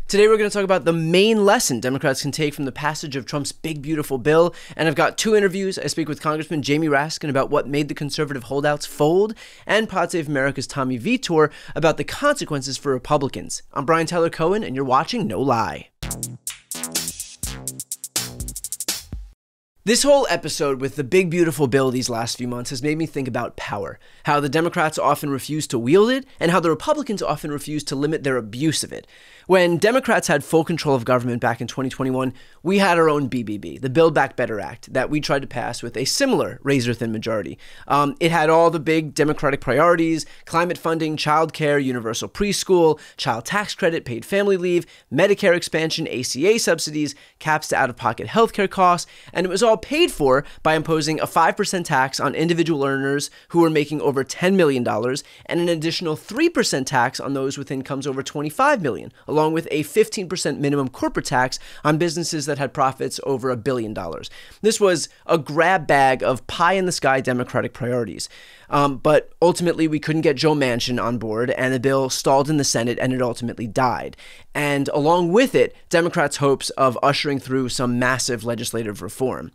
Today we're going to talk about the main lesson Democrats can take from the passage of Trump's big, beautiful bill. And I've got two interviews. I speak with Congressman Jamie Raskin about what made the conservative holdouts fold, and Pod Save America's Tommy Vitor about the consequences for Republicans. I'm Brian Tyler Cohen, and you're watching No Lie. This whole episode with the big, beautiful bill these last few months has made me think about power, how the Democrats often refuse to wield it, and how the Republicans often refuse to limit their abuse of it. When Democrats had full control of government back in 2021, we had our own BBB, the Build Back Better Act, that we tried to pass with a similar razor-thin majority. It had all the big Democratic priorities: climate funding, childcare, universal preschool, child tax credit, paid family leave, Medicare expansion, ACA subsidies, caps to out-of-pocket healthcare costs, and it was all paid for by imposing a 5% tax on individual earners who were making over $10 million and an additional 3% tax on those with incomes over $25 million, along with a 15% minimum corporate tax on businesses that had profits over $1 billion. This was a grab bag of pie-in-the-sky Democratic priorities. But ultimately, we couldn't get Joe Manchin on board, and the bill stalled in the Senate, and it ultimately died. And along with it, Democrats' hopes of ushering through some massive legislative reform.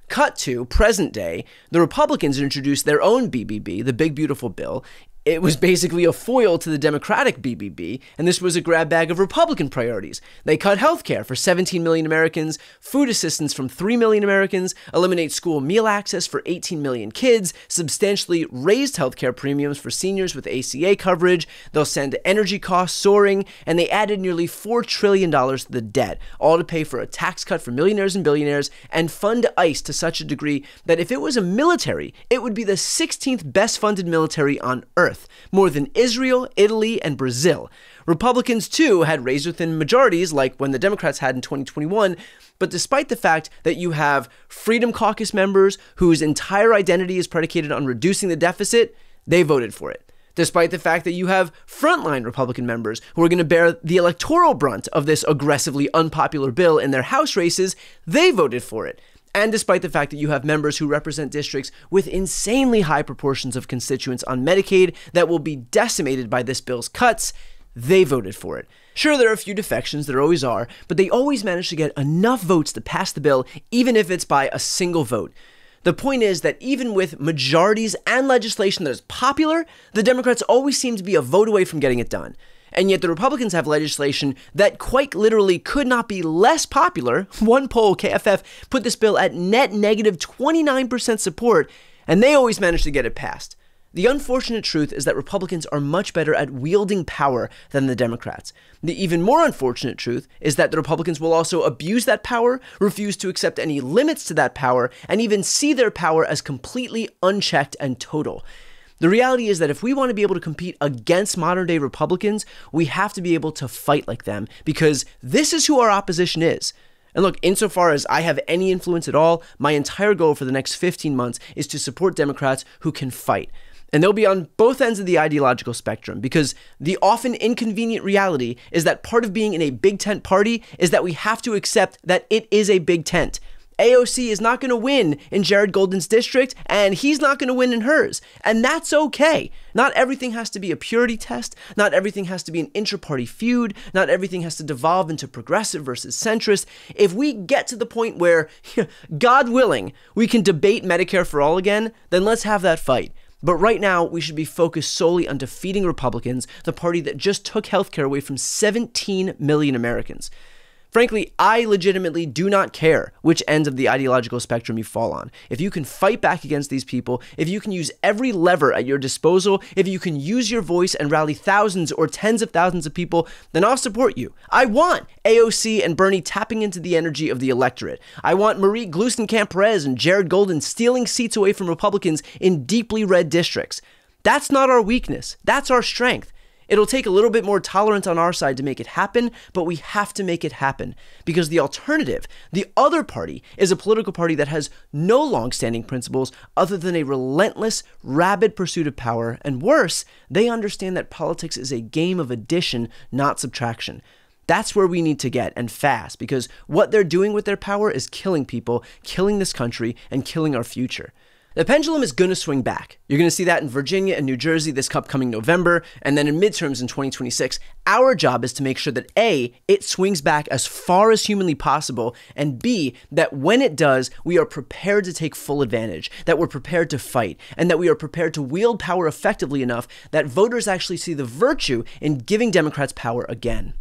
Cut to present day, the Republicans introduced their own BBB, the Big Beautiful Bill. It was basically a foil to the Democratic BBB, and this was a grab bag of Republican priorities. They cut health care for 17 million Americans, food assistance from 3 million Americans, eliminate school meal access for 18 million kids, substantially raised health care premiums for seniors with ACA coverage. They'll send energy costs soaring, and they added nearly $4 trillion to the debt, all to pay for a tax cut for millionaires and billionaires, and fund ICE to such a degree that if it was a military, it would be the 16th best funded military on earth. More than Israel, Italy, and Brazil. Republicans, too, had razor-thin majorities like when the Democrats had in 2021, but despite the fact that you have Freedom Caucus members whose entire identity is predicated on reducing the deficit, they voted for it. Despite the fact that you have frontline Republican members who are going to bear the electoral brunt of this aggressively unpopular bill in their House races, they voted for it. And despite the fact that you have members who represent districts with insanely high proportions of constituents on Medicaid that will be decimated by this bill's cuts, they voted for it. Sure, there are a few defections, there always are, but they always manage to get enough votes to pass the bill, even if it's by a single vote. The point is that even with majorities and legislation that is popular, the Democrats always seem to be a vote away from getting it done. And yet the Republicans have legislation that quite literally could not be less popular. One poll, KFF, put this bill at net negative 29% support, and they always manage to get it passed. The unfortunate truth is that Republicans are much better at wielding power than the Democrats. The even more unfortunate truth is that the Republicans will also abuse that power, refuse to accept any limits to that power, and even see their power as completely unchecked and total. The reality is that if we want to be able to compete against modern-day Republicans, we have to be able to fight like them, because this is who our opposition is. And look, insofar as I have any influence at all, my entire goal for the next 15 months is to support Democrats who can fight. And they'll be on both ends of the ideological spectrum, because the often inconvenient reality is that part of being in a big tent party is that we have to accept that it is a big tent. AOC is not going to win in Jared Golden's district, and he's not going to win in hers. And that's okay. Not everything has to be a purity test. Not everything has to be an intra-party feud. Not everything has to devolve into progressive versus centrist. If we get to the point where, God willing, we can debate Medicare for all again, then let's have that fight. But right now, we should be focused solely on defeating Republicans, the party that just took healthcare away from 17 million Americans. Frankly, I legitimately do not care which end of the ideological spectrum you fall on. If you can fight back against these people, if you can use every lever at your disposal, if you can use your voice and rally thousands or tens of thousands of people, then I'll support you. I want AOC and Bernie tapping into the energy of the electorate. I want Marie Gluesenkamp-Perez and Jared Golden stealing seats away from Republicans in deeply red districts. That's not our weakness. That's our strength. It'll take a little bit more tolerance on our side to make it happen, but we have to make it happen, because the alternative, the other party, is a political party that has no long-standing principles other than a relentless, rabid pursuit of power, and worse, they understand that politics is a game of addition, not subtraction. That's where we need to get, and fast, because what they're doing with their power is killing people, killing this country, and killing our future. The pendulum is going to swing back. You're going to see that in Virginia and New Jersey this upcoming November, and then in midterms in 2026. Our job is to make sure that A, it swings back as far as humanly possible, and B, that when it does, we are prepared to take full advantage, that we're prepared to fight, and that we are prepared to wield power effectively enough that voters actually see the virtue in giving Democrats power again.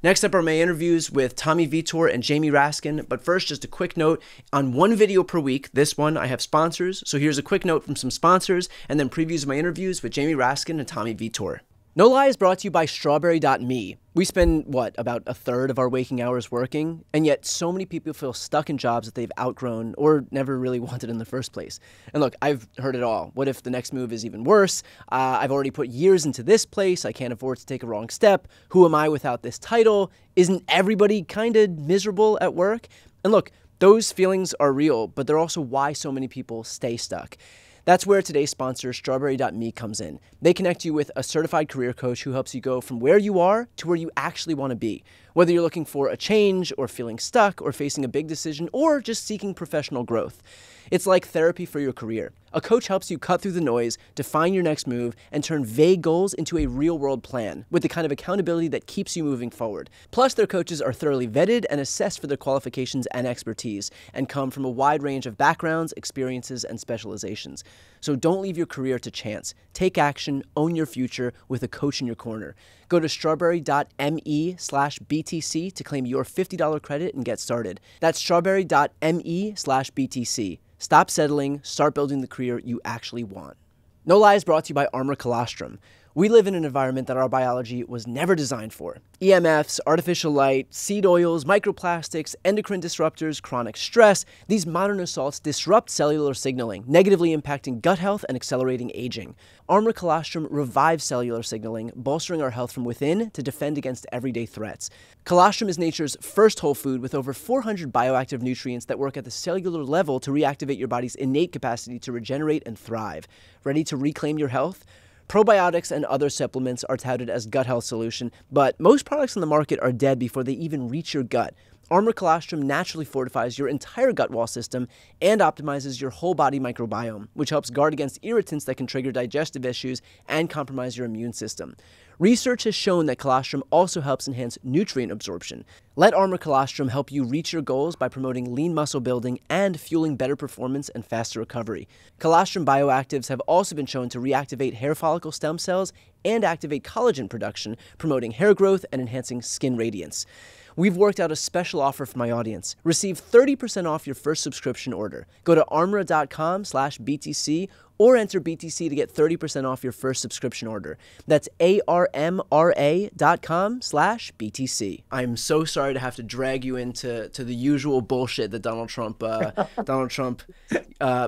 Next up are my interviews with Tommy Vitor and Jamie Raskin, but first, just a quick note on one video per week. This one, I have sponsors, so here's a quick note from some sponsors, and then previews of my interviews with Jamie Raskin and Tommy Vitor. No Lie is brought to you by Strawberry.me. We spend, about a third of our waking hours working, and yet so many people feel stuck in jobs that they've outgrown or never really wanted in the first place. And look, I've heard it all. What if the next move is even worse? I've already put years into this place. I can't afford to take a wrong step. Who am I without this title? Isn't everybody kind of miserable at work? And look, those feelings are real, but they're also why so many people stay stuck. That's where today's sponsor, Strawberry.me, comes in. They connect you with a certified career coach who helps you go from where you are to where you actually want to be. Whether you're looking for a change or feeling stuck or facing a big decision or just seeking professional growth. It's like therapy for your career. A coach helps you cut through the noise, define your next move, and turn vague goals into a real-world plan with the kind of accountability that keeps you moving forward. Plus, their coaches are thoroughly vetted and assessed for their qualifications and expertise and come from a wide range of backgrounds, experiences, and specializations. So don't leave your career to chance. Take action, own your future with a coach in your corner. Go to strawberry.me/BTC to claim your $50 credit and get started. That's strawberry.me/BTC. Stop settling, start building the career you actually want. No Lie is brought to you by Armor Colostrum. We live in an environment that our biology was never designed for. EMFs, artificial light, seed oils, microplastics, endocrine disruptors, chronic stress, these modern assaults disrupt cellular signaling, negatively impacting gut health and accelerating aging. Armor Colostrum revives cellular signaling, bolstering our health from within to defend against everyday threats. Colostrum is nature's first whole food with over 400 bioactive nutrients that work at the cellular level to reactivate your body's innate capacity to regenerate and thrive. Ready to reclaim your health? Probiotics and other supplements are touted as gut health solution, but most products on the market are dead before they even reach your gut. Armor Colostrum naturally fortifies your entire gut wall system and optimizes your whole body microbiome, which helps guard against irritants that can trigger digestive issues and compromise your immune system. Research has shown that colostrum also helps enhance nutrient absorption. Let Armor Colostrum help you reach your goals by promoting lean muscle building and fueling better performance and faster recovery. Colostrum bioactives have also been shown to reactivate hair follicle stem cells and activate collagen production, promoting hair growth and enhancing skin radiance. We've worked out a special offer for my audience. Receive 30% off your first subscription order. Go to armra.com/BTC or enter BTC to get 30% off your first subscription order. That's armra.com/BTC. I'm so sorry to have to drag you into the usual bullshit that Donald Trump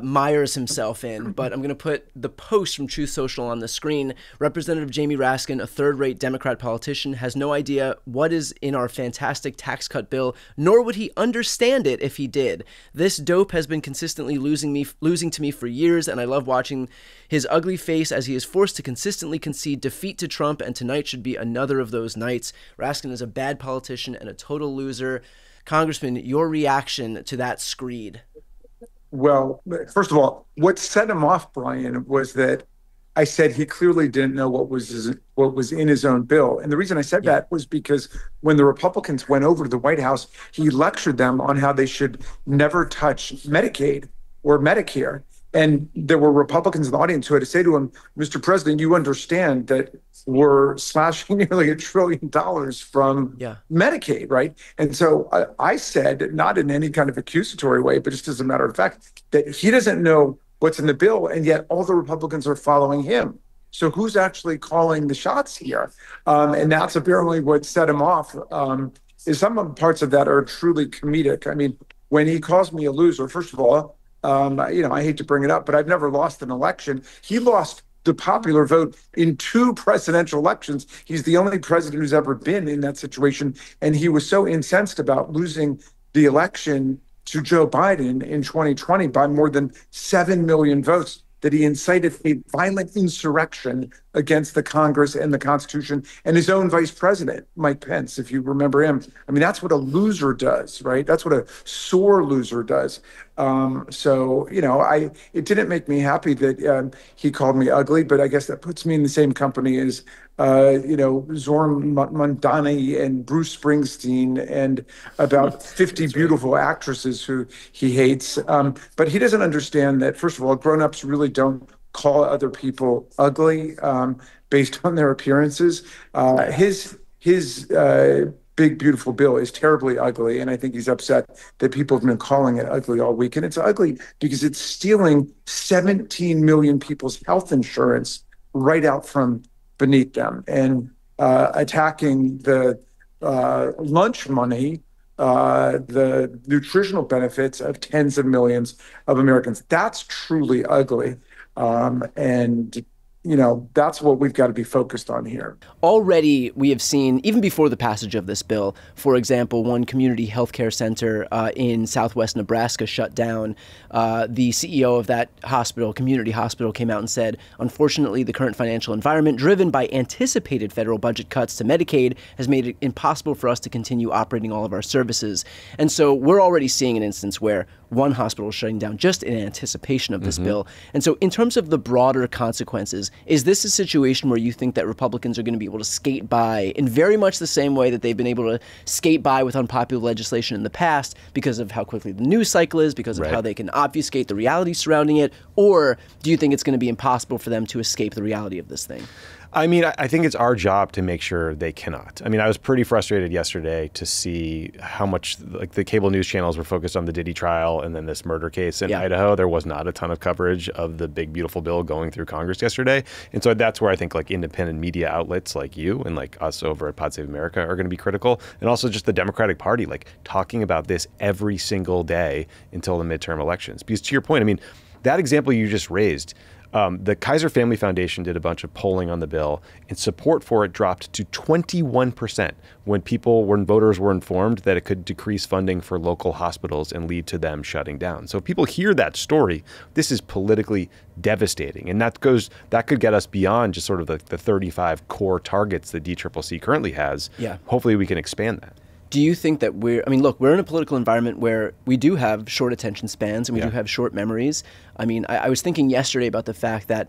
mires himself in, but I'm going to put the post from Truth Social on the screen. Representative Jamie Raskin, a third-rate Democrat politician, has no idea what is in our fantastic tax cut bill, nor would he understand it if he did. This dope has been consistently losing to me for years, and I love watching his ugly face as he is forced to consistently concede defeat to Trump, and tonight should be another of those nights. Raskin is a bad politician and a total loser. Congressman, your reaction to that screed? Well, first of all, what set him off, Brian, was that I said he clearly didn't know what was in his own bill. And the reason I said that was because when the Republicans went over to the White House, he lectured them on how they should never touch Medicaid or Medicare. And there were Republicans in the audience who had to say to him, Mr. President, you understand that we're slashing nearly $1 trillion from Medicaid, right? And so I said, not in any kind of accusatory way, but just as a matter of fact, that he doesn't know what's in the bill, and yet all the Republicans are following him. So who's actually calling the shots here? And that's apparently what set him off. Is some of the parts of that are truly comedic. I mean, when he calls me a loser, first of all, I hate to bring it up, but I've never lost an election. He lost the popular vote in 2 presidential elections. He's the only president who's ever been in that situation. And he was so incensed about losing the election to Joe Biden in 2020 by more than 7 million votes that he incited a violent insurrection against the Congress and the Constitution and his own vice president, Mike Pence, if you remember him. I mean, that's what a loser does, right? That's what a sore loser does. So, it didn't make me happy that he called me ugly, but I guess that puts me in the same company as, Zorn Mundani and Bruce Springsteen and about 50 beautiful actresses who he hates. But he doesn't understand that, first of all, grown-ups really don't call other people ugly based on their appearances. His big, beautiful bill is terribly ugly. And I think he's upset that people have been calling it ugly all week. And it's ugly because it's stealing 17 million people's health insurance right out from beneath them and attacking the lunch money, the nutritional benefits of tens of millions of Americans. That's truly ugly. That's what we've got to be focused on here. Already, we have seen, even before the passage of this bill, for example, one community healthcare center in southwest Nebraska shut down. The CEO of that hospital, community hospital, came out and said, unfortunately, the current financial environment, driven by anticipated federal budget cuts to Medicaid, has made it impossible for us to continue operating all of our services. And so we're already seeing an instance where one hospital is shutting down just in anticipation of this bill. And so in terms of the broader consequences, is this a situation where you think that Republicans are going to be able to skate by in very much the same way that they've been able to skate by with unpopular legislation in the past because of how quickly the news cycle is, because of how they can obfuscate the reality surrounding it? Or do you think it's going to be impossible for them to escape the reality of this thing? I mean, I think it's our job to make sure they cannot. I mean, I was pretty frustrated yesterday to see how much like the cable news channels were focused on the Diddy trial and then this murder case in Idaho. There was not a ton of coverage of the big, beautiful bill going through Congress yesterday. And so that's where I think like independent media outlets like you and like us over at Pod Save America are going to be critical. And also just the Democratic Party, like talking about this every single day until the midterm elections. Because to your point, I mean, that example you just raised, the Kaiser Family Foundation did a bunch of polling on the bill, and support for it dropped to 21% when voters were informed that it could decrease funding for local hospitals and lead to them shutting down. So if people hear that story, this is politically devastating, and that could get us beyond just sort of the 35 core targets that DCCC currently has. Yeah. Hopefully we can expand that. Do you think that we're in a political environment where we do have short attention spans and we do have short memories. I mean, I was thinking yesterday about the fact that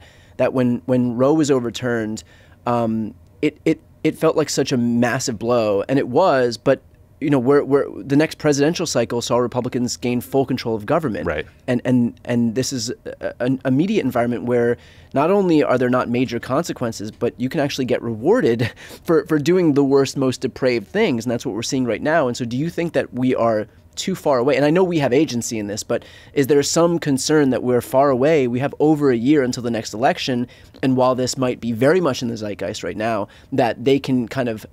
when Roe was overturned, it felt like such a massive blow, and it was, but we're the next presidential cycle saw Republicans gain full control of government. Right. And this is an immediate environment where not only are there not major consequences, but you can actually get rewarded for doing the worst, most depraved things. And that's what we're seeing right now. And so do you think that we are too far away? And I know we have agency in this, but is there some concern that we're far away? We have over a year until the next election. And while this might be very much in the zeitgeist right now, that they can kind of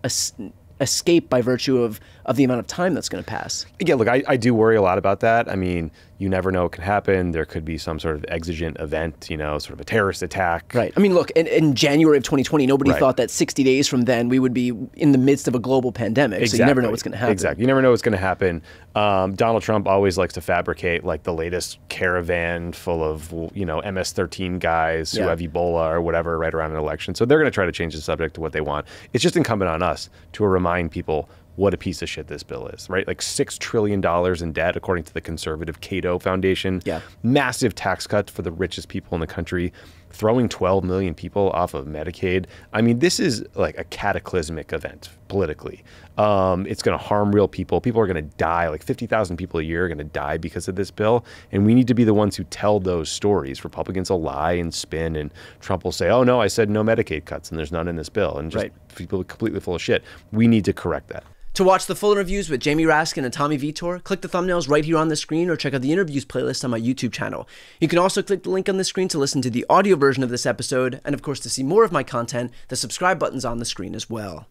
escape by virtue of the amount of time that's going to pass. Yeah, look, I do worry a lot about that. I mean, you never know what can happen. There could be some sort of exigent event, sort of a terrorist attack. Right. I mean, look, in January of 2020, nobody thought that 60 days from then we would be in the midst of a global pandemic. Exactly. So you never know what's going to happen. Exactly. You never know what's going to happen. Donald Trump always likes to fabricate like the latest caravan full of, MS-13 guys who have Ebola or whatever right around an election. So they're going to try to change the subject to what they want. It's just incumbent on us to remind people what a piece of shit this bill is, right? Like $6 trillion in debt, according to the conservative Cato Foundation. Yeah. Massive tax cuts for the richest people in the country, throwing 12 million people off of Medicaid. I mean, this is like a cataclysmic event politically. It's going to harm real people. People are going to die. Like 50,000 people a year are going to die because of this bill. And we need to be the ones who tell those stories. Republicans will lie and spin, and Trump will say, oh, no, I said no Medicaid cuts, and there's none in this bill. And just people completely full of shit. We need to correct that. To watch the full interviews with Jamie Raskin and Tommy Vitor, click the thumbnails right here on the screen or check out the interviews playlist on my YouTube channel. You can also click the link on the screen to listen to the audio version of this episode, and of course to see more of my content, the subscribe button's on the screen as well.